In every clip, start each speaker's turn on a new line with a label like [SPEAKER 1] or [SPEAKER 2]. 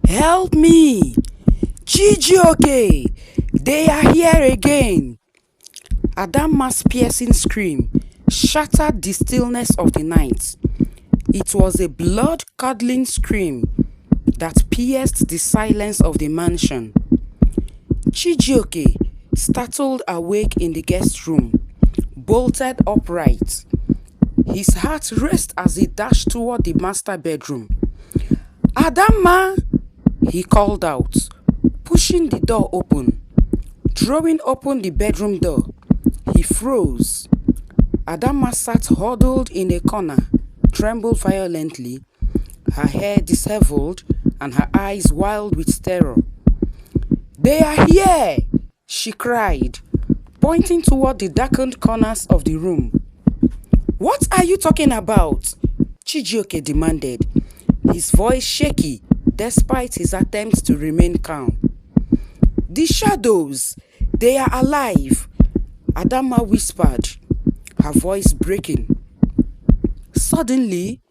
[SPEAKER 1] Help me! Chijioke! They are here again! Adanma's piercing scream shattered the stillness of the night. It was a blood-curdling scream that pierced the silence of the mansion. Chijioke, startled awake in the guest room, bolted upright. His heart raced as he dashed toward the master bedroom. Adanma! He called out, pushing the door open. Throwing open the bedroom door, he froze. Adanma sat huddled in a corner, trembled violently, her hair disheveled and her eyes wild with terror. "They are here!" she cried, pointing toward the darkened corners of the room. "What are you talking about?" Chijioke demanded, his voice shaky despite his attempts to remain calm. "The shadows! They are alive!" Adanma whispered, her voice breaking. Suddenly,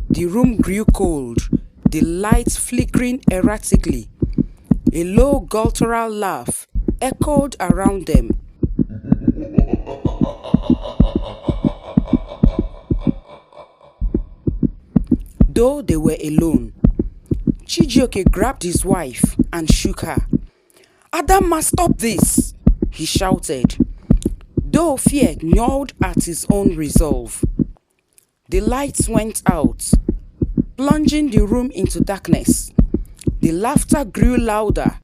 [SPEAKER 1] the room grew cold, the lights flickering erratically. A low guttural laugh echoed around them. Though they were alone, Chijioke grabbed his wife and shook her. "Adanma, stop this!" he shouted, though fear gnawed at his own resolve. The lights went out, plunging the room into darkness. The laughter grew louder.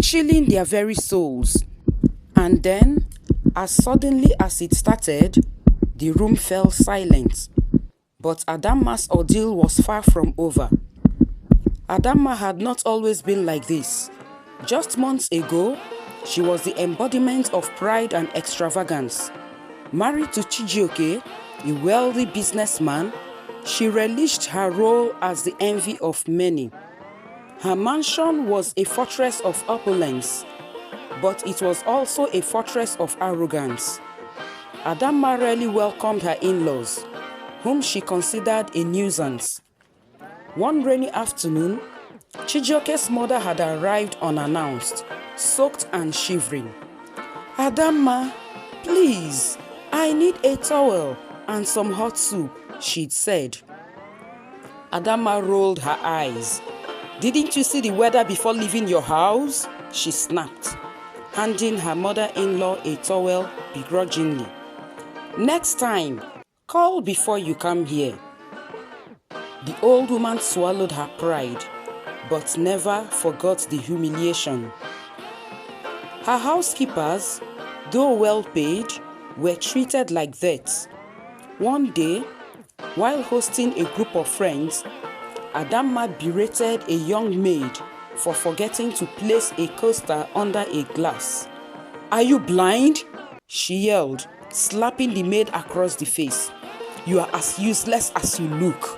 [SPEAKER 1] Chilling their very souls. And then, as suddenly as it started, the room fell silent. But Adanma's ordeal was far from over. Adanma had not always been like this. Just months ago, she was the embodiment of pride and extravagance. Married to Chijioke, a wealthy businessman, she relished her role as the envy of many. Her mansion was a fortress of opulence, but it was also a fortress of arrogance. Adanma rarely welcomed her in-laws, whom she considered a nuisance. One rainy afternoon, Chijioke's mother had arrived unannounced, soaked and shivering. "Adanma, please, I need a towel and some hot soup," she'd said. Adanma rolled her eyes. "Didn't you see the weather before leaving your house?" she snapped, handing her mother-in-law a towel begrudgingly. "Next time, call before you come here." The old woman swallowed her pride, but never forgot the humiliation. Her housekeepers, though well paid, were treated like that. One day, while hosting a group of friends, Adanma berated a young maid for forgetting to place a coaster under a glass. "Are you blind?" she yelled, slapping the maid across the face. "You are as useless as you look."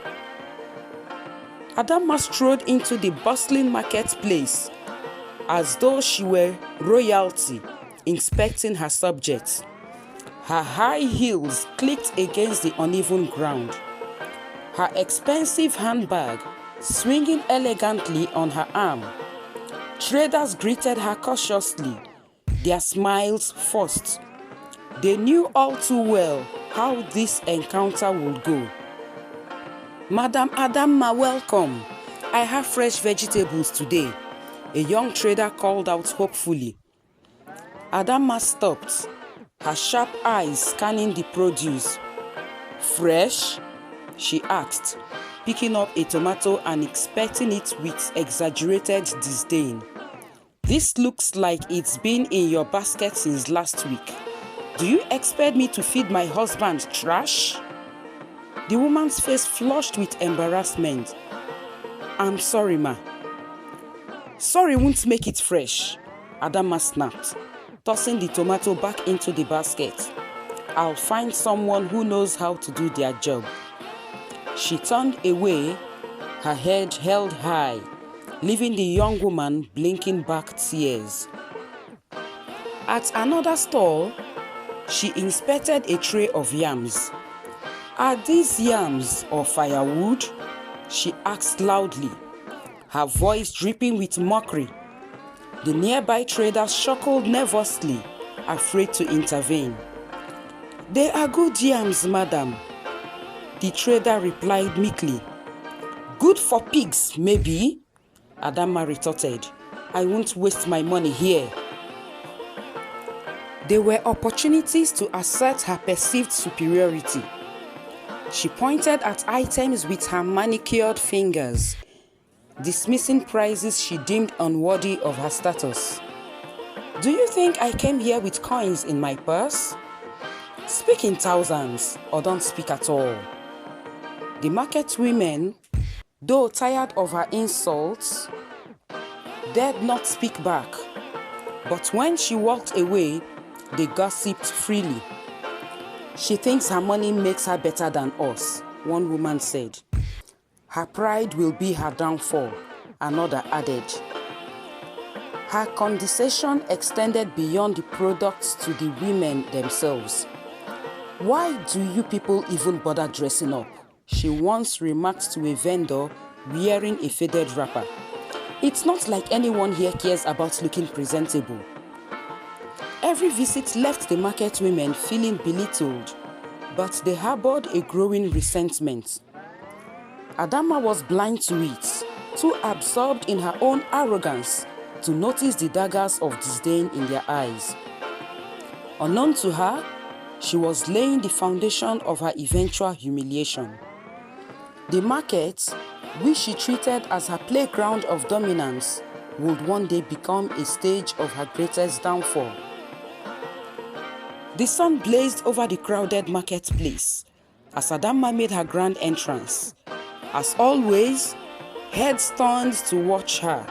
[SPEAKER 1] Adanma strode into the bustling marketplace as though she were royalty, inspecting her subjects. Her high heels clicked against the uneven ground. Her expensive handbag swinging elegantly on her arm. Traders greeted her cautiously, their smiles forced. They knew all too well how this encounter would go. "Madam Adanma, welcome. I have fresh vegetables today," a young trader called out hopefully. Adanma stopped, her sharp eyes scanning the produce. "Fresh?" she asked, picking up a tomato and inspecting it with exaggerated disdain. "This looks like it's been in your basket since last week. Do you expect me to feed my husband trash?" The woman's face flushed with embarrassment. "I'm sorry, ma." "Sorry won't make it fresh," Adanma snapped, tossing the tomato back into the basket. "I'll find someone who knows how to do their job." She turned away, her head held high, leaving the young woman blinking back tears. At another stall, she inspected a tray of yams. "Are these yams or firewood?" she asked loudly, her voice dripping with mockery. The nearby traders chuckled nervously, afraid to intervene. "They are good yams, madam," the trader replied meekly. "Good for pigs, maybe," Adanma retorted. "I won't waste my money here." There were opportunities to assert her perceived superiority. She pointed at items with her manicured fingers, dismissing prices she deemed unworthy of her status. "Do you think I came here with coins in my purse? Speak in thousands or don't speak at all." The market women, though tired of her insults, dared not speak back. But when she walked away, they gossiped freely. "She thinks her money makes her better than us," one woman said. "Her pride will be her downfall," another added. Her condescension extended beyond the products to the women themselves. "Why do you people even bother dressing up?" she once remarked to a vendor wearing a faded wrapper. "It's not like anyone here cares about looking presentable." Every visit left the market women feeling belittled, but they harbored a growing resentment. Adanma was blind to it, too absorbed in her own arrogance to notice the daggers of disdain in their eyes. Unknown to her, she was laying the foundation of her eventual humiliation. The market, which she treated as her playground of dominance, would one day become a stage of her greatest downfall. The sun blazed over the crowded marketplace as Adanma made her grand entrance. As always, heads turned to watch her,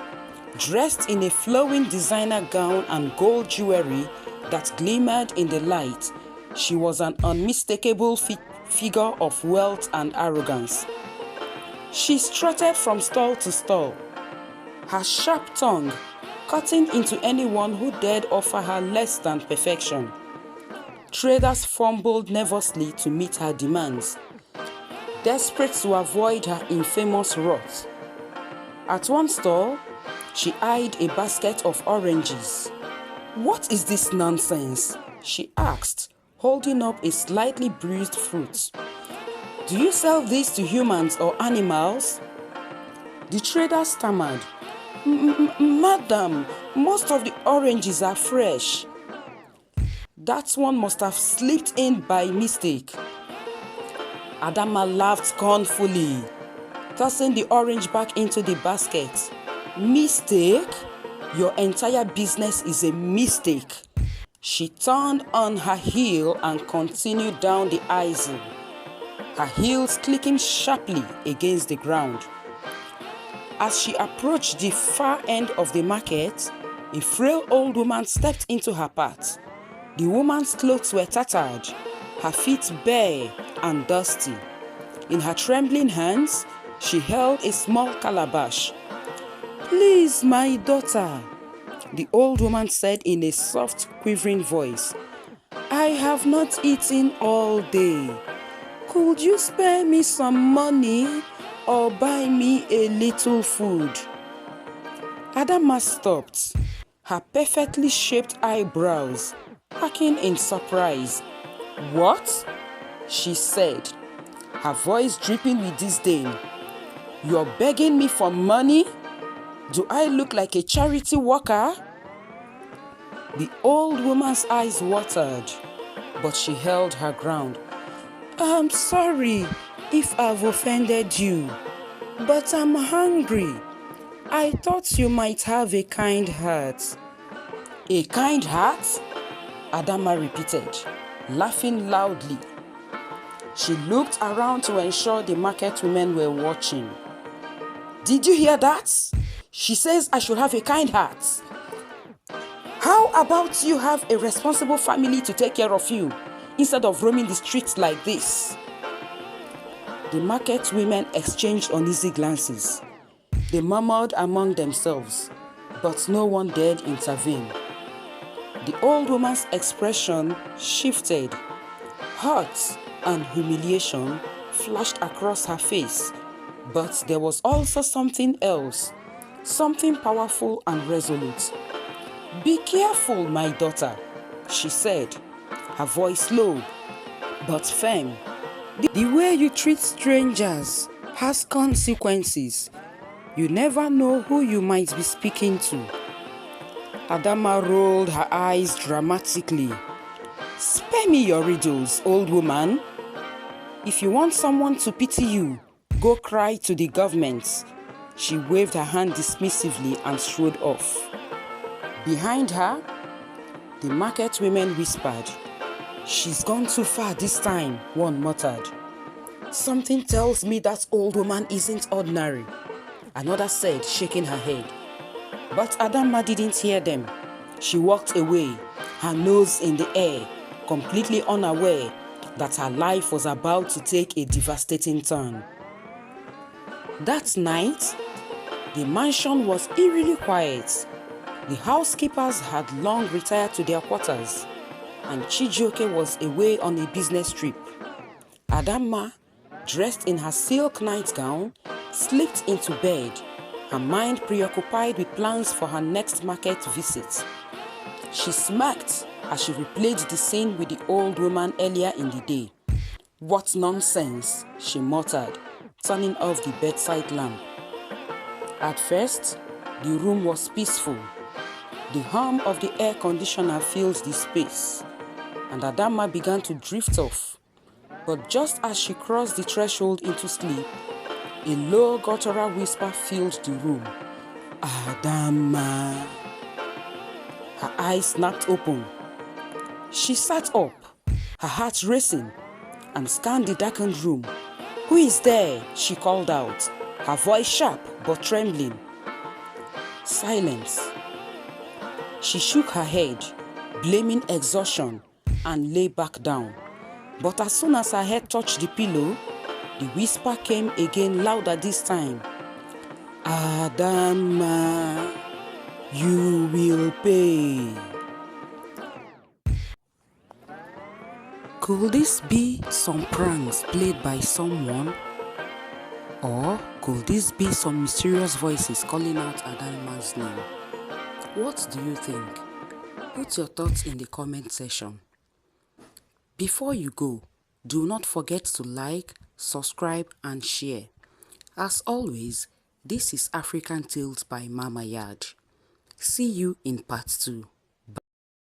[SPEAKER 1] dressed in a flowing designer gown and gold jewelry that glimmered in the light. She was an unmistakable figure of wealth and arrogance. She strutted from stall to stall, her sharp tongue cutting into anyone who dared offer her less than perfection. Traders fumbled nervously to meet her demands, desperate to avoid her infamous wrath. At one stall, she eyed a basket of oranges. "What is this nonsense?" she asked, holding up a slightly bruised fruit. "Do you sell these to humans or animals?" The trader stammered. "Madam, most of the oranges are fresh." "That one must have slipped in by mistake." Adanma laughed scornfully, tossing the orange back into the basket. "Mistake? Your entire business is a mistake." She turned on her heel and continued down the aisle, her heels clicking sharply against the ground. As she approached the far end of the market, a frail old woman stepped into her path. The woman's clothes were tattered, her feet bare and dusty. In her trembling hands, she held a small calabash. "Please, my daughter," the old woman said in a soft, quivering voice. "I have not eaten all day. Could you spare me some money or buy me a little food?" Adanma stopped, her perfectly shaped eyebrows arching in surprise. "What?" she said, her voice dripping with disdain. "You're begging me for money? Do I look like a charity worker?" The old woman's eyes watered, but she held her ground. "I'm sorry if I've offended you, but I'm hungry. I thought you might have a kind heart." "A kind heart?" Adanma repeated, laughing loudly. She looked around to ensure the market women were watching. "Did you hear that? She says I should have a kind heart. How about you have a responsible family to take care of you instead of roaming the streets like this?" The market women exchanged uneasy glances. They murmured among themselves, but no one dared intervene. The old woman's expression shifted, hurt and humiliation flashed across her face. But there was also something else, something powerful and resolute. "Be careful, my daughter," she said, her voice low but firm. "The way you treat strangers has consequences. You never know who you might be speaking to." Adanma rolled her eyes dramatically. "Spare me your riddles, old woman. If you want someone to pity you, go cry to the government." She waved her hand dismissively and strode off. Behind her, the market women whispered. "She's gone too far this time," one muttered. "Something tells me that old woman isn't ordinary," another said, shaking her head. But Adanma didn't hear them. She walked away, her nose in the air, completely unaware that her life was about to take a devastating turn. That night, the mansion was eerily quiet. The housekeepers had long retired to their quarters, and Chijioke was away on a business trip. Adanma, dressed in her silk nightgown, slipped into bed, her mind preoccupied with plans for her next market visit. She smirked as she replayed the scene with the old woman earlier in the day. "What nonsense," she muttered, turning off the bedside lamp. At first, the room was peaceful. The hum of the air conditioner filled the space, and Adanma began to drift off. But just as she crossed the threshold into sleep, a low guttural whisper filled the room. "Adanma." Her eyes snapped open. She sat up, her heart racing, and scanned the darkened room. "Who is there?" she called out, her voice sharp but trembling. Silence. She shook her head, blaming exhaustion, and lay back down. But as soon as her head touched the pillow, the whisper came again, louder this time. "Adanma, you will pay." Could this be some pranks played by someone? Or could this be some mysterious voices calling out Adanma's name? What do you think? Put your thoughts in the comment section. Before you go, do not forget to like, subscribe and share. As always, this is African Tales by Mama Yard. See you in part 2.